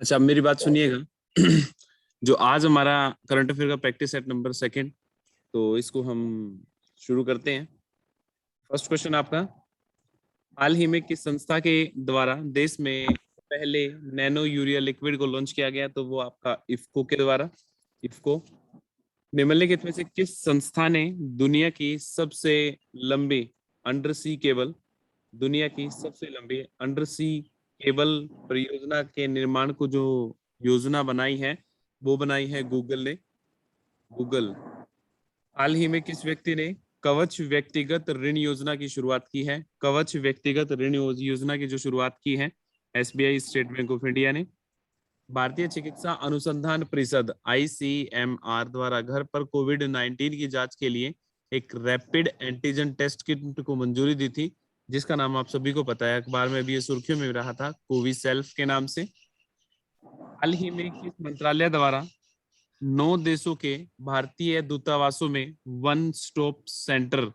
अच्छा, अब मेरी बात सुनिएगा। जो आज हमारा करंट अफेयर का प्रैक्टिस सेट नंबर सेकंड, तो इसको हम शुरू करते हैं। फर्स्ट क्वेश्चन आपका, हाल ही में किस संस्था के द्वारा देश में पहले नैनो यूरिया लिक्विड को लॉन्च किया गया? तो वो आपका इफ्को के द्वारा। इफ्को। निम्नलिखित में से किस संस्था ने दुनिया की सबसे लंबी अंडर सी केबल दुनिया की सबसे लंबी अंडर सी केबल परियोजना के निर्माण को जो योजना बनाई है, वो बनाई है गूगल ने। गूगल। हाल ही में किस व्यक्ति ने कवच व्यक्तिगत ऋण योजना की शुरुआत की है? कवच व्यक्तिगत ऋण योजना की जो शुरुआत की है, SBI, state bank of India ने। भारतीय चिकित्सा अनुसंधान परिषद आईसीएमआर द्वारा घर पर कोविड-19 की जांच के लिए एक रैपिड एंटीजन टेस्ट किट को मंजूरी दी थी, जिसका नाम आप सभी को पता है, अखबार में भी ये सुर्खियों में रहा था, कोविसेल्फ के नाम से। हाल ही में किस मंत्रालय द्वारा 9 देशों के भारतीय दूतावासों में वन स्टॉप सेंटर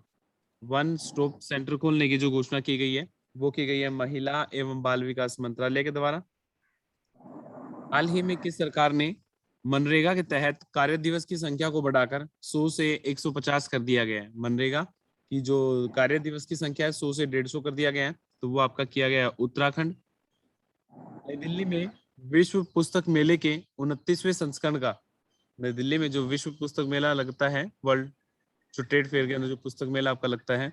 खोलने की जो घोषणा की गई है, वो की गई है महिला एवं बाल विकास मंत्रालय के द्वारा। हाल ही में किस सरकार ने मनरेगा के तहत कार्य दिवस की संख्या को बढ़ाकर 100 से 150 कर दिया गया है? मनरेगा की जो कार्य दिवस की संख्या है 100 से 150 कर दिया गया है, तो वो आपका किया गया उत्तराखंड। नई दिल्ली में विश्व पुस्तक मेले के 29वें संस्करण का, नई दिल्ली में जो विश्व पुस्तक मेला लगता है, वर्ल्ड जो ट्रेड फेयर के अंदर जो पुस्तक मेला आपका लगता है,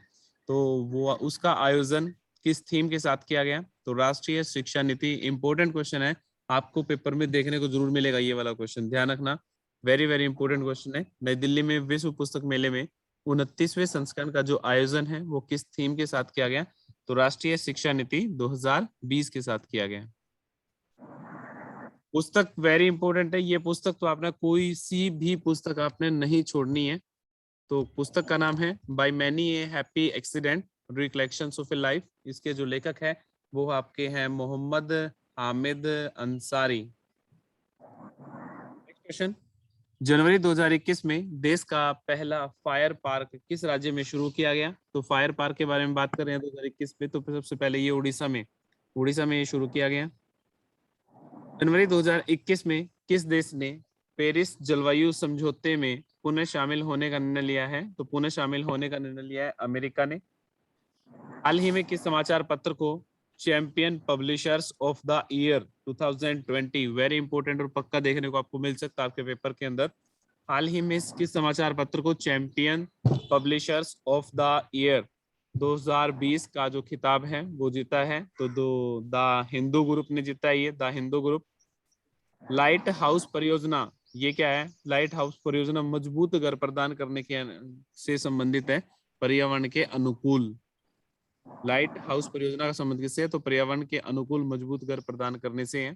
तो वो उसका आयोजन किस थीम के साथ किया गया? तो राष्ट्रीय शिक्षा नीति। इंपॉर्टेंट क्वेश्चन है, आपको पेपर में देखने को जरूर मिलेगा ये वाला क्वेश्चन, ध्यान रखना, वेरी वेरी इंपॉर्टेंट क्वेश्चन है। नई दिल्ली में विश्व पुस्तक मेले में 29वें संस्करण का जो आयोजन है वो किस थीम के साथ किया गया? तो राष्ट्रीय शिक्षा नीति 2020 के साथ किया गया। पुस्तक वेरी इंपॉर्टेंट है, ये पुस्तक तो आपने कोई सी भी पुस्तक आपने नहीं छोड़नी है। तो पुस्तक का नाम है by many a happy accident recollections of A life. इसके जो लेखक है वो आपके हैं मोहम्मद हामिद अंसारी। नेक्स्ट क्वेश्चन, जनवरी 2021 में देश का पहला फायर पार्क किस राज्य में शुरू किया गया? तो फायर पार्क के बारे में बात कर रहे हैं 2021 में, तो सबसे पहले ये उड़ीसा में ये शुरू किया गया। जनवरी 2021 में किस देश ने पेरिस जलवायु समझौते में पुनः शामिल होने का निर्णय लिया है? तो पुनः शामिल होने का निर्णय लिया है अमेरिका ने। हाल ही में किस समाचार पत्र को champion publishers of the year 2020, very important और पक्का देखने को आपको मिल सकता है आपके पेपर के अंदर, हाल ही में किस समाचार पत्र को champion publishers of the year 2020 का जो खिताब है वो जीता है? तो द हिंदू ग्रुप ने जीता है, ये the Hindu group. Light house परियोजना, ये क्या है? लाइट हाउस परियोजना मजबूत घर प्रदान करने के से संबंधित है, पर्यावरण के अनुकूल। लाइट हाउस परियोजना का संबंध किससे है? तो पर्यावरण के अनुकूल मजबूत घर प्रदान करने से है।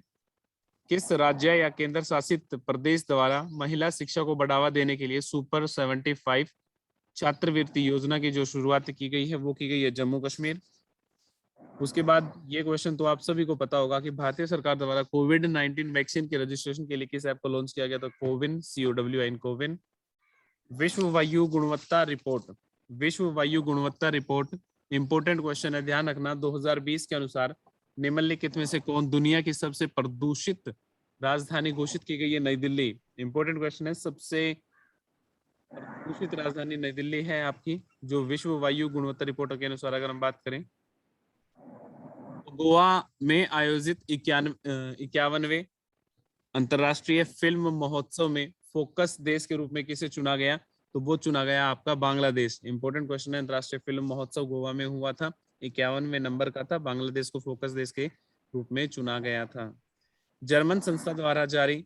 किस राज्य या केंद्र शासित प्रदेश द्वारा महिला शिक्षा को बढ़ावा देने के लिए सुपर 75 छात्रवृत्ति योजना की जो शुरुआत की गई है वो की गई है जम्मू कश्मीर। उसके बाद ये क्वेश्चन तो आप सभी को पता होगा कि भारतीय सरकार द्वारा कोविड-19 वैक्सीन के रजिस्ट्रेशन के लिए किस ऐप को लॉन्च किया गया? तो कोविन, COWIN, कोविन। विश्व वायु गुणवत्ता रिपोर्ट, विश्व वायु गुणवत्ता रिपोर्ट इंपोर्टेंट क्वेश्चन है, ध्यान रखना। 2020 के अनुसार निम्नलिखित में से कौन दुनिया की सबसे प्रदूषित राजधानी घोषित की गई है? नई दिल्ली। इंपोर्टेंट क्वेश्चन है, सबसे प्रदूषित राजधानी नई दिल्ली है आपकी, जो विश्व वायु गुणवत्ता रिपोर्ट के अनुसार अगर हम बात करें। गोवा में आयोजित 51वें अंतरराष्ट्रीय फिल्म महोत्सव में फोकस देश के रूप में किसे चुना गया? तो वो चुना गया आपका बांग्लादेश। इंपोर्टेंट क्वेश्चन है, अंतरराष्ट्रीय फिल्म महोत्सव गोवा में हुआ था, 51वें नंबर का था, बांग्लादेश को फोकस देश के रूप में चुना गया था। जर्मन संस्था द्वारा जारी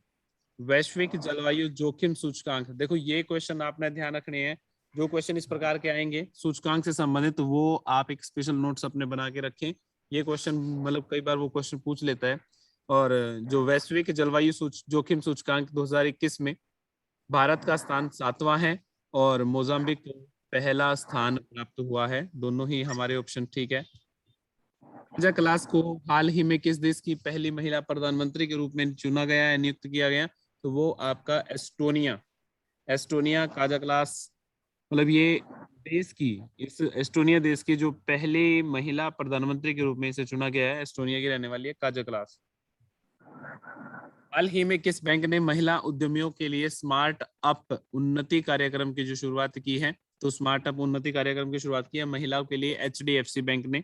वैश्विक जलवायु जोखिम सूचकांक, देखो ये क्वेश्चन आपने ध्यान रखने हैं, जो क्वेश्चन इस प्रकार के आएंगे सूचकांक से संबंधित, वो आप एक स्पेशल नोट्स अपने बना के रखें। ये क्वेश्चन मतलब कई बार वो क्वेश्चन पूछ लेता है। और जो वैश्विक जलवायु जोखिम सूचकांक 2021 में भारत का स्थान 7वां है और मोजाम्बिक को पहला स्थान प्राप्त हुआ है। दोनों ही हमारे ऑप्शन ठीक है। काजा क्लास को हाल ही में किस देश की पहली महिला प्रधानमंत्री के रूप में चुना गया है, नियुक्त किया गया? तो वो आपका एस्टोनिया। एस्टोनिया काजा क्लास, मतलब ये देश की, इस एस्टोनिया देश की जो पहले महिला प्रधानमंत्री के रूप में इसे चुना गया है, एस्टोनिया की रहने वाली है काजा क्लास। हाल ही में किस बैंक ने महिला उद्यमियों के लिए स्मार्ट अप उन्नति कार्यक्रम की जो शुरुआत की है? तो स्मार्ट अप उन्नति कार्यक्रम की शुरुआत की है महिलाओं के लिए HDFC बैंक ने।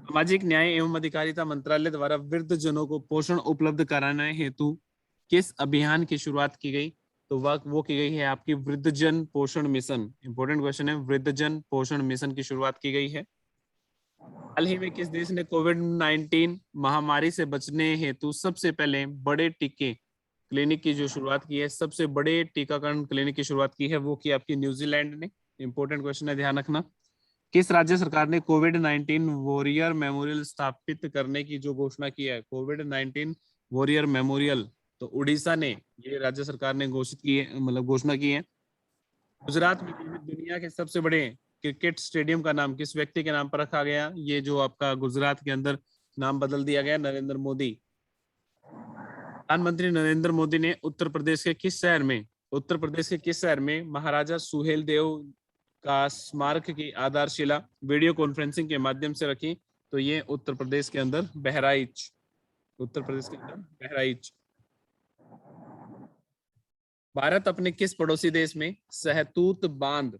सामाजिक न्याय एवं अधिकारिता मंत्रालय द्वारा वृद्ध जनों को पोषण उपलब्ध कराने हेतु किस अभियान की शुरुआत की गई? तो वो की गई है आपकी वृद्धजन पोषण मिशन। इंपॉर्टेंट क्वेश्चन है, वृद्धजन पोषण मिशन की शुरुआत की गई है। हाल ही में किस देश ने कोविड-19 महामारी से बचने हेतु सबसे पहले बड़े टीके क्लिनिक की जो शुरुआत की है, सबसे बड़े टीकाकरण क्लिनिक की शुरुआत की है, वो की आपकी न्यूजीलैंड ने। इंपॉर्टेंट क्वेश्चन है, ध्यान रखना। किस राज्य सरकार ने कोविड-19 वॉरियर मेमोरियल स्थापित करने की जो घोषणा की है? कोविड-19 वॉरियर मेमोरियल, तो उड़ीसा ने, ये राज्य सरकार ने घोषित की है, मतलब घोषणा की है। गुजरात में दुनिया के सबसे बड़े क्रिकेट स्टेडियम का नाम किस व्यक्ति के नाम पर रखा गया? ये जो आपका गुजरात के अंदर नाम बदल दिया गया, नरेंद्र मोदी। प्रधानमंत्री नरेंद्र मोदी ने उत्तर प्रदेश के किस शहर में महाराजा सुहेल देव का स्मारक की आधारशिला वीडियो कॉन्फ्रेंसिंग के माध्यम से रखी? तो ये उत्तर प्रदेश के अंदर बहराइच, उत्तर प्रदेश के अंदर बहराइच। भारत अपने किस पड़ोसी देश में सहतूत बांध,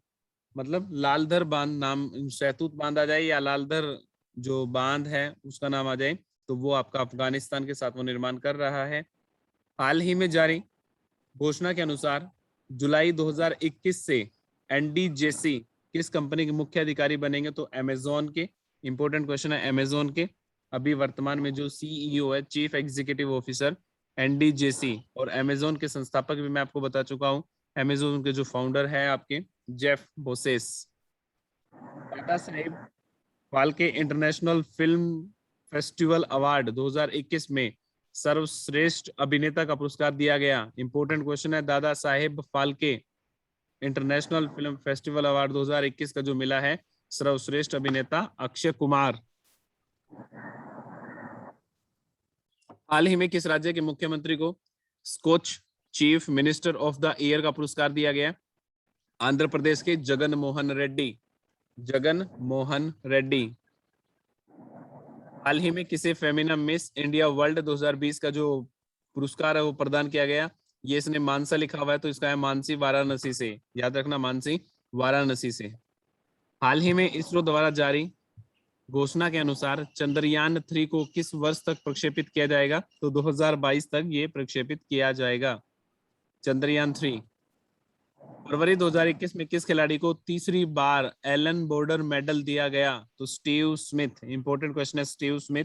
मतलब लालधर बांध, नाम सहतूत बांध आ जाए या लालधर जो बांध है उसका नाम आ जाए, तो वो आपका अफगानिस्तान के साथ वो निर्माण कर रहा है। हाल ही में जारी घोषणा के अनुसार जुलाई 2021 से NDJC किस कंपनी के मुख्य अधिकारी बनेंगे? तो अमेजोन के। इंपॉर्टेंट क्वेश्चन है, अमेजोन के अभी वर्तमान में जो CEO है, चीफ एग्जीक्यूटिव ऑफिसर NDJC, और अमेजोन के संस्थापक भी मैं आपको बता चुका हूं, अमेजोन के जो फाउंडर है आपके Jeff Bezos. Dada Saheb Phalke international film festival award 2021 में सर्वश्रेष्ठ अभिनेता का पुरस्कार दिया गया। इंपॉर्टेंट क्वेश्चन है, Dada Saheb Phalke international film festival award 2021 का जो मिला है सर्वश्रेष्ठ अभिनेता अक्षय कुमार। हाल ही में किस राज्य के मुख्यमंत्री को Skoch chief minister of the year का पुरस्कार दिया गया? आंध्र प्रदेश के जगन मोहन रेड्डी, जगन मोहन रेड्डी। हाल ही में किसे फेमिना मिस इंडिया वर्ल्ड 2020 का जो पुरस्कार है वो प्रदान किया गया? ये इसने मानसा लिखा हुआ है, तो इसका है मानसी वाराणसी से, याद रखना, मानसी वाराणसी से। हाल ही में इसरो द्वारा जारी घोषणा के अनुसार चंद्रयान 3 को किस वर्ष तक प्रक्षेपित किया जाएगा? तो 2022 तक ये प्रक्षेपित किया जाएगा, चंद्रयान 3। फरवरी 2021 में किस खिलाड़ी को तीसरी बार एलन बॉर्डर मेडल दिया गया? तो स्टीव स्मिथ। इंपॉर्टेंट क्वेश्चन है, स्टीव स्मिथ।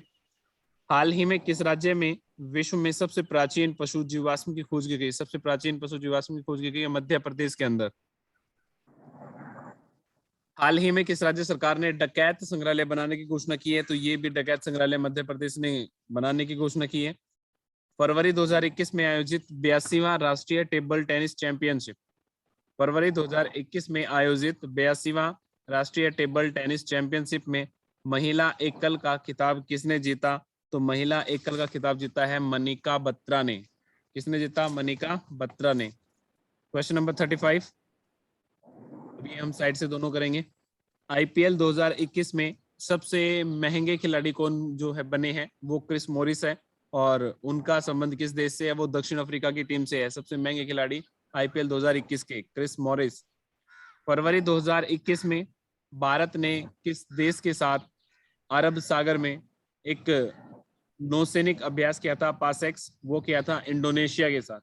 हाल ही में किस राज्य में विश्व में सबसे प्राचीन पशु जीवाश्म की खोज की गई? सबसे प्राचीन पशु जीवाश्म की खोज की गई है मध्य प्रदेश के अंदर। हाल ही में किस राज्य सरकार ने डकैत संग्रहालय बनाने की घोषणा की है? तो ये भी डकैत संग्रहालय मध्य प्रदेश ने बनाने की घोषणा की है। फरवरी 2021 में आयोजित 82वां राष्ट्रीय टेबल टेनिस चैंपियनशिप, फरवरी 2021 में आयोजित 82वां राष्ट्रीय टेबल टेनिस चैंपियनशिप में महिला एकल का खिताब किसने जीता? तो महिला एकल का खिताब जीता है मनिका बत्रा ने। किसने जीता? मनिका बत्रा ने। क्वेश्चन नंबर 35, अभी हम साइड से दोनों करेंगे। IPL 2021 में सबसे महंगे खिलाड़ी कौन जो है बने हैं? वो क्रिस मॉरिस है, और उनका संबंध किस देश से है? वो दक्षिण अफ्रीका की टीम से है। सबसे महंगे खिलाड़ी IPL 2021 के क्रिस मॉरिस। फरवरी 2021 में भारत ने किस देश के साथ अरब सागर में एक नौसैनिक अभ्यास किया था? पासेक्स, वो किया था इंडोनेशिया के साथ।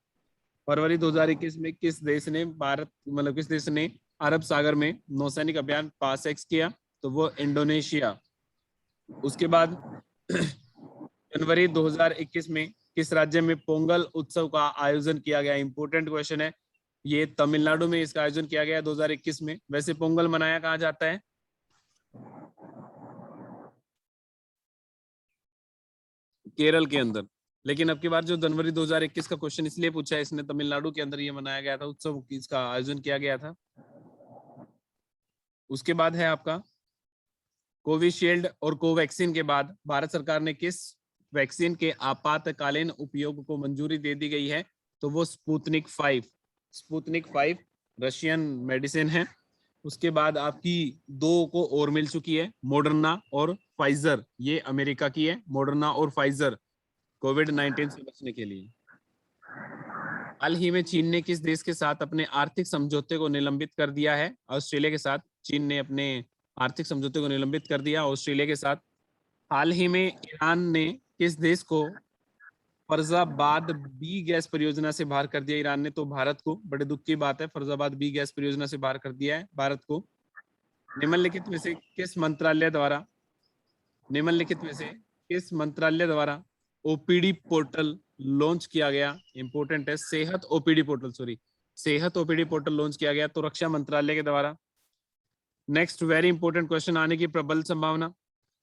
फरवरी 2021 में किस देश ने किस देश ने अरब सागर में नौसैनिक अभियान पासेक्स किया? तो वो इंडोनेशिया। उसके बाद जनवरी 2021 में किस राज्य में पोंगल उत्सव का आयोजन किया गया? इंपोर्टेंट क्वेश्चन है, ये तमिलनाडु में इसका आयोजन किया गया 2021 में। वैसे पोंगल मनाया कहाँ जाता है? केरल के अंदर। लेकिन अब की बार जो जनवरी 2021 का क्वेश्चन इसलिए पूछा है, इसने तमिलनाडु के अंदर ये मनाया गया था उत्सव, इसका आयोजन किया गया था। उसके बाद है आपका कोविशील्ड और कोवैक्सीन के बाद भारत सरकार ने किस वैक्सीन के आपातकालीन उपयोग को मंजूरी दे दी गई है? तो वो स्पुतनिक 5 रशियन मेडिसिन है। उसके बाद आपकी 2 को और मिल चुकी है, मॉडर्ना और फाइजर, ये अमेरिका की है, मॉडर्ना और फाइजर। कोविड-19 से बचने के लिए। हाल ही में चीन ने किस देश के साथ अपने आर्थिक समझौते को निलंबित कर दिया है? ऑस्ट्रेलिया के साथ चीन ने अपने आर्थिक समझौते को निलंबित कर दिया ऑस्ट्रेलिया के साथ। हाल ही में ईरान ने किस देश को फर्जाबाद बी गैस परियोजना से बाहर कर दिया? ईरान ने तो भारत को, बड़े दुख की बात है, फर्जाबाद बी गैस परियोजना से बाहर कर दिया है भारत को। निम्नलिखित में से किस मंत्रालय द्वारा ओपीडी पोर्टल लॉन्च किया गया? इंपॉर्टेंट है, सेहत ओपीडी पोर्टल लॉन्च किया गया, तो रक्षा मंत्रालय के द्वारा। नेक्स्ट वेरी इंपॉर्टेंट क्वेश्चन आने की प्रबल संभावना।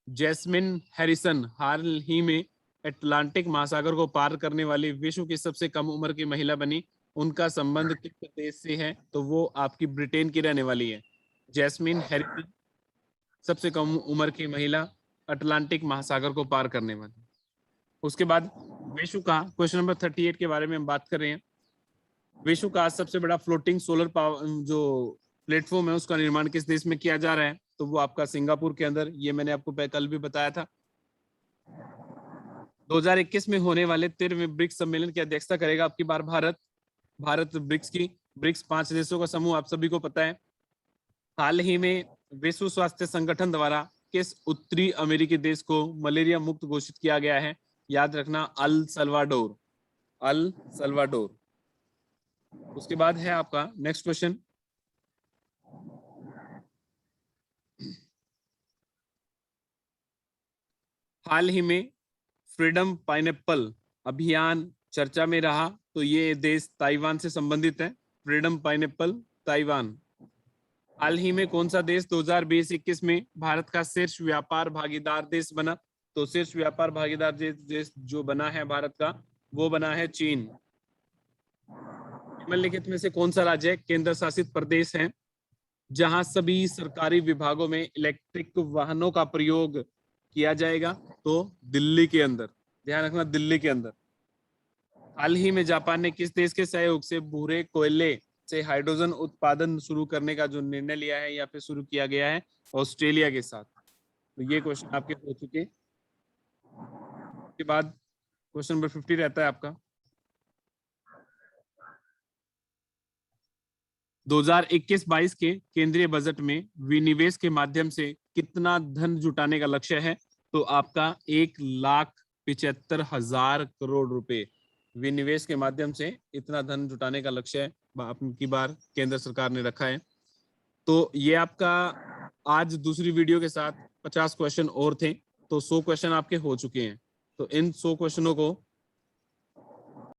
जैस्मिन हैरिसन हाल ही में अटलांटिक महासागर को पार करने वाली विश्व की सबसे कम उम्र की महिला बनी। उनका संबंध किस देश से है? तो वो आपकी ब्रिटेन की रहने वाली है। जैस्मिन हैरिसन सबसे कम उम्र की महिला, अटलांटिक महासागर को पार करने वाली। उसके बाद विश्व का क्वेश्चन नंबर 38 के बारे में हम बात कर रहे हैं। विश्व का सबसे बड़ा फ्लोटिंग सोलर पावर जो प्लेटफॉर्म है उसका निर्माण किस देश में किया जा रहा है? तो वो आपका सिंगापुर के अंदर। ये मैंने आपको कल भी बताया था। 2021 में होने वाले 13वें ब्रिक्स सम्मेलन की अध्यक्षता करेगा आपकी बार भारत ब्रिक्स 5 देशों का समूह, आप सभी को पता है। हाल ही में विश्व स्वास्थ्य संगठन द्वारा किस उत्तरी अमेरिकी देश को मलेरिया मुक्त घोषित किया गया है? याद रखना, अल सल्वाडोर। उसके बाद है आपका नेक्स्ट क्वेश्चन। हाल ही में फ्रीडम पाइनएप्पल अभियान चर्चा में रहा, तो ये देश ताइवान से संबंधित है। Freedom pineapple Taiwan. हाल ही में कौन सा देश 2020-21 में भारत का शीर्ष व्यापार भागीदार देश बना? तो शीर्ष व्यापार भागीदार देश जो बना है भारत का, वो बना है चीन। निम्नलिखित में से कौन सा राज्य केंद्र शासित प्रदेश है जहां सभी सरकारी विभागों में इलेक्ट्रिक वाहनों का प्रयोग किया जाएगा? तो दिल्ली के अंदर। ध्यान रखना, दिल्ली के अंदर। हाल ही में जापान ने किस देश के सहयोग से भूरे कोयले से हाइड्रोजन उत्पादन शुरू करने का जो निर्णय लिया है या फिर शुरू किया गया है? ऑस्ट्रेलिया के साथ। तो ये क्वेश्चन आपके हो चुके। के बाद क्वेश्चन नंबर 50 रहता है आपका 2021-22 के केंद्रीय बजट में विनिवेश के माध्यम से कितना धन जुटाने का लक्ष्य है? तो आपका 1,75,000 करोड़ रुपए विनिवेश के माध्यम से इतना धन जुटाने का लक्ष्य है आपकी बार केंद्र सरकार ने रखा है। तो ये आपका आज दूसरी वीडियो के साथ 50 क्वेश्चन और थे, तो 100 क्वेश्चन आपके हो चुके हैं। तो इन 100 क्वेश्चनों को